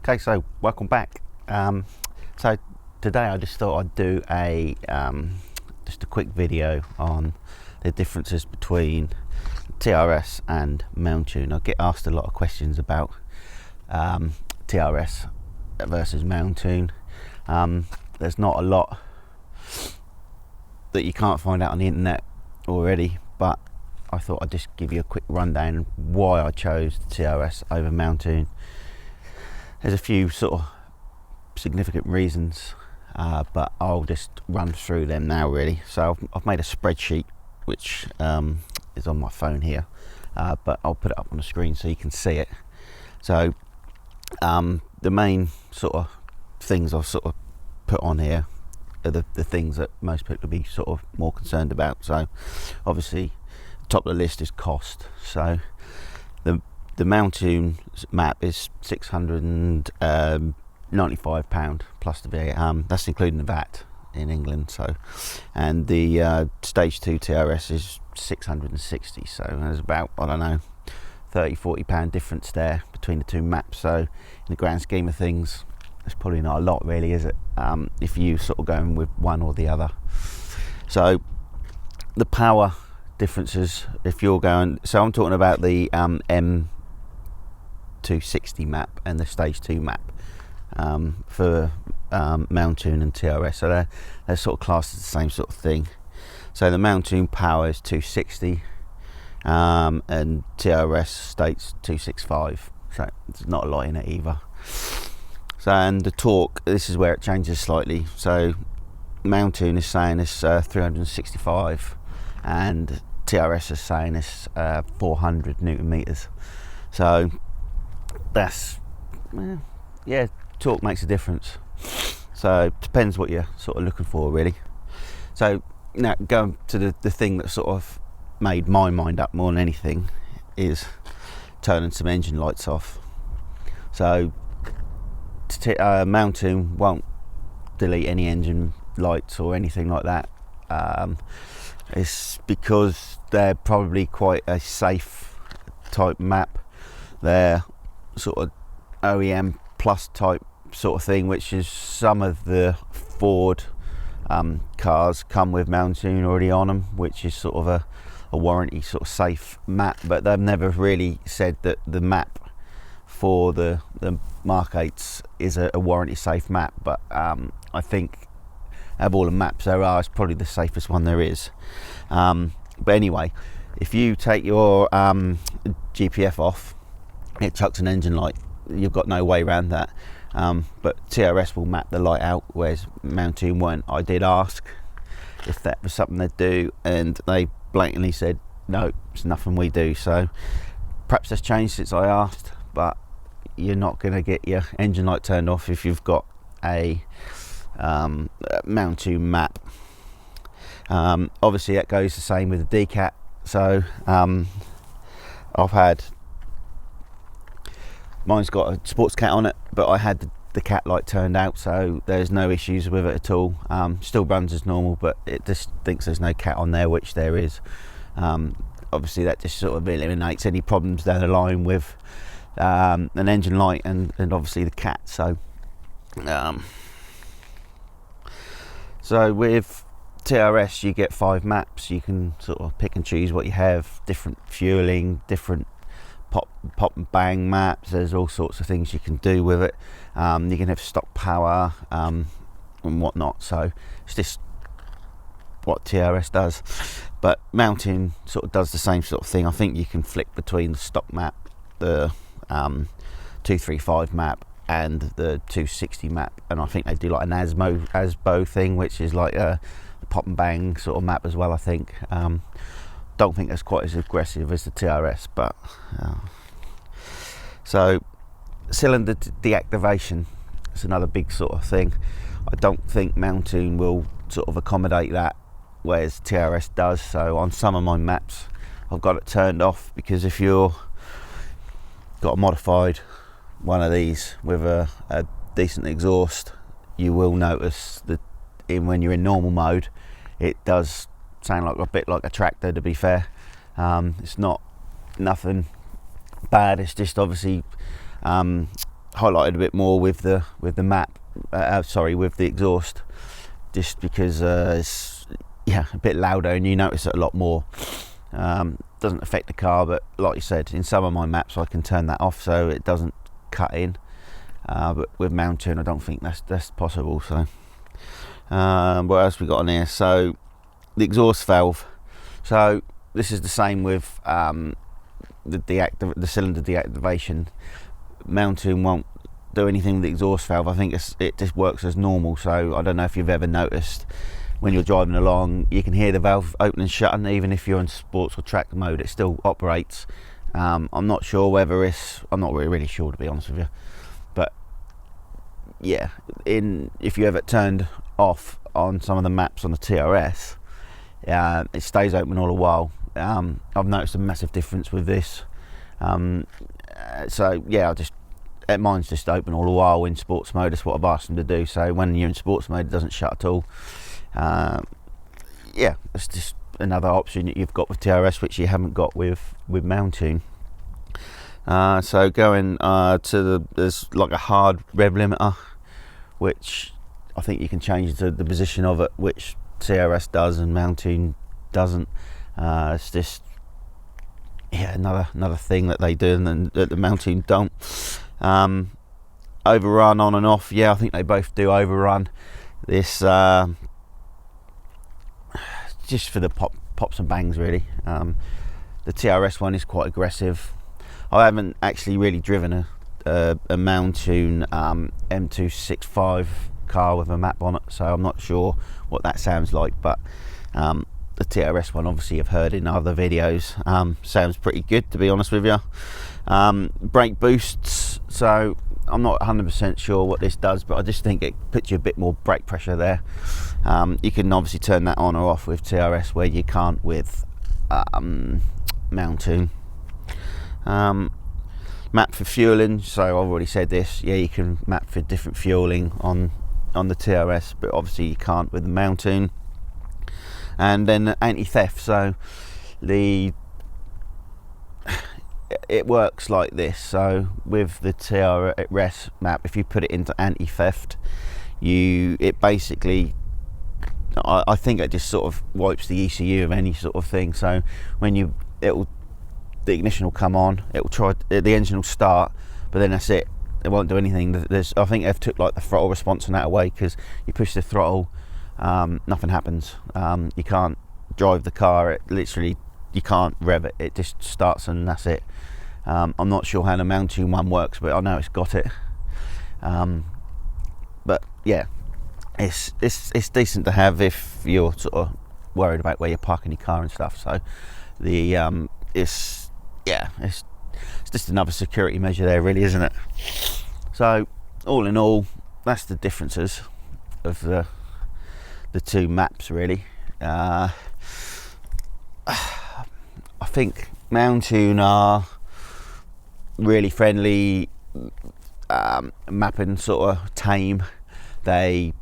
Okay, so welcome back. So today I just thought I'd do just a quick video on the differences between TRS and Mountune. I get asked a lot of questions about TRS versus Mountune. There's not a lot that you can't find out on the internet already, but I thought I'd just give you a quick rundown why I chose TRS over Mountune. There's a few sort of significant reasons, but I'll just run through them now really. So I've made a spreadsheet which is on my phone here, but I'll put it up on the screen so you can see it. So the main sort of things I've sort of put on here are the things that most people will be sort of more concerned about. So obviously top of the list is cost. So the Mountune map is £695 plus the VAT. That's including the VAT in England. So, and the Stage 2 TRS is 660. So there's about, I don't know, £30–40 difference there between the two maps. So in the grand scheme of things, it's probably not a lot really, is it? If you sort of going with one or the other. So the power differences, if you're going, so I'm talking about the M260 map and the Stage 2 map for Mountune and TRS. So they're sort of classed as the same sort of thing. So the Mountune power is 260 and TRS states 265. So there's not a lot in it either. So, and the torque, this is where it changes slightly. So Mountune is saying it's 365 and TRS is saying it's 400 Newton meters. So that's, yeah, torque makes a difference. So it depends what you're sort of looking for really. So now going to the thing that sort of made my mind up more than anything is turning some engine lights off. So Mountune won't delete any engine lights or anything like that. It's because they're probably quite a safe type map. They're sort of OEM plus type sort of thing, which is some of the Ford cars come with Mountune already on them, which is sort of a warranty sort of safe map, but they've never really said that the map for the Mark 8s is a warranty safe map. But I think of all the maps there are, it's probably the safest one there is. But anyway, if you take your GPF off, it chucks an engine light. You've got no way around that. But TRS will map the light out, whereas Mountune won't. I did ask if that was something they'd do, and they blatantly said no, it's nothing we do. So perhaps that's changed since I asked, but you're not going to get your engine light turned off if you've got a Mountune map. Obviously that goes the same with the decat. So I've had, mine's got a sports cat on it, but I had the cat light turned out, so there's no issues with it at all. Still runs as normal, but it just thinks there's no cat on there, which there is. Obviously that just sort of eliminates any problems down the line with an engine light and obviously the cat. So so with TRS you get 5 maps. You can sort of pick and choose what you have, different fueling, different pop and bang maps. There's all sorts of things you can do with it. You can have stock power and whatnot. So it's just what TRS does, but Mountune sort of does the same sort of thing. I think you can flick between the stock map, the 235 map and the 260 map, and I think they do like an ASBO thing, which is like a pop and bang sort of map as well, I think. Don't think that's quite as aggressive as the TRS, but so cylinder deactivation is another big sort of thing. I don't think Mountune will sort of accommodate that, whereas TRS does. So on some of my maps I've got it turned off, because if you're got a modified one of these with a decent exhaust, you will notice that when you're in normal mode it does sound like a bit like a tractor, to be fair. It's not nothing bad, it's just obviously highlighted a bit more with the map, sorry, with the exhaust, just because it's a bit louder and you notice it a lot more. Doesn't affect the car, but like you said, in some of my maps I can turn that off so it doesn't cut in, but with Mountune I don't think that's possible. So what else we got on here? So the exhaust valve, so this is the same with the cylinder deactivation. Mountune won't do anything with the exhaust valve. I think it just works as normal. So I don't know if you've ever noticed when you're driving along, you can hear the valve open and shut, and even if you're in sports or track mode, it still operates. I'm not sure whether I'm not really sure, to be honest with you, but yeah, if you have it turned off on some of the maps on the TRS, it stays open all the while. I've noticed a massive difference with this. So yeah, mine's just open all the while in sports mode. That's what I've asked them to do. So when you're in sports mode, it doesn't shut at all. Yeah, it's just another option that you've got with TRS, which you haven't got with Mountune. So going there's like a hard rev limiter, which I think you can change the position of it, which TRS does and Mountune doesn't. It's just another thing that they do and that the Mountune don't. Overrun on and off, I think they both do overrun. This just for the pops and bangs, really. The TRS one is quite aggressive. I haven't actually really driven a Mountune M265 car with a map on it, so I'm not sure what that sounds like, but the TRS one, obviously I've heard in other videos, sounds pretty good, to be honest with you. Brake boosts, so I'm not 100% sure what this does, but I just think it puts you a bit more brake pressure there. You can obviously turn that on or off with TRS, where you can't with Mountune. Map for fueling, so I've already said this, you can map for different fueling on the TRS, but obviously you can't with the Mountune. And then anti-theft, so it works like this. So with the TRS map, if you put it into anti-theft, it basically, I think it just sort of wipes the ECU of any sort of thing. So when the ignition will come on, the engine will start, but then that's it. It won't do anything. I think they've took like the throttle response on that away, because you push the throttle, nothing happens. You can't drive the car. It literally, you can't rev it. It just starts and that's it. I'm not sure how the Mountune one works, but I know it's got it. But yeah, it's decent to have if you're sort of worried about where you're parking your car and stuff. So it's just another security measure there, really, isn't it? So all in all, that's the differences of the two maps, really. I think Mountune are really friendly, mapping sort of tame. They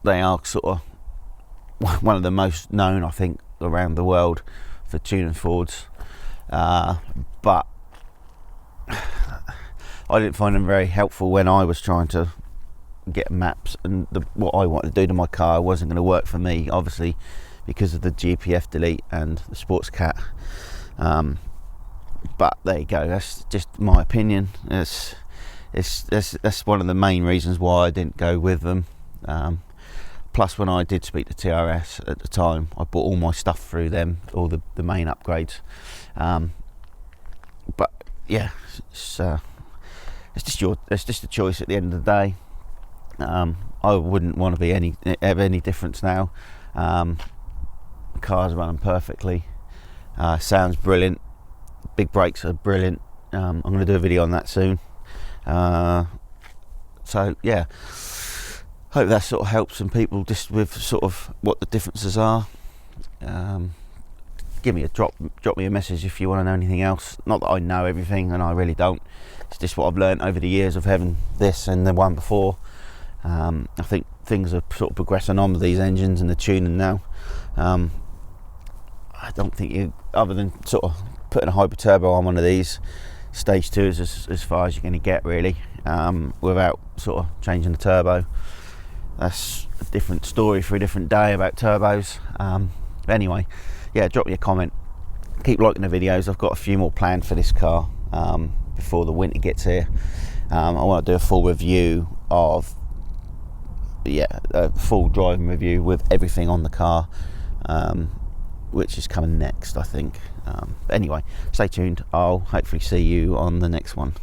are sort of one of the most known, I think, around the world for tuning Fords, but I didn't find them very helpful when I was trying to get maps, and what I wanted to do to my car wasn't going to work for me, obviously, because of the GPF delete and the sports cat. But there you go, that's just my opinion. That's one of the main reasons why I didn't go with them. Plus, when I did speak to TRS at the time, I bought all my stuff through them, all the main upgrades. But yeah, it's just a choice at the end of the day. I wouldn't want to have any difference now. The car's running perfectly. Sounds brilliant. Big brakes are brilliant. I'm going to do a video on that soon. So yeah, hope that sort of helps some people just with sort of what the differences are. Give me a drop me a message if you want to know anything else. Not that I know everything, and I really don't. It's just what I've learned over the years of having this and the one before. I think things are sort of progressing on with these engines and the tuning now. I don't think other than sort of putting a hyper turbo on one of these, Stage 2 is as far as you're going to get, really, without sort of changing the turbo. That's a different story for a different day about turbos. But anyway, yeah, drop me a comment, keep liking the videos. I've got a few more planned for this car before the winter gets here. I want to do a full review of, a full driving review with everything on the car, which is coming next, I think. But anyway, stay tuned. I'll hopefully see you on the next one.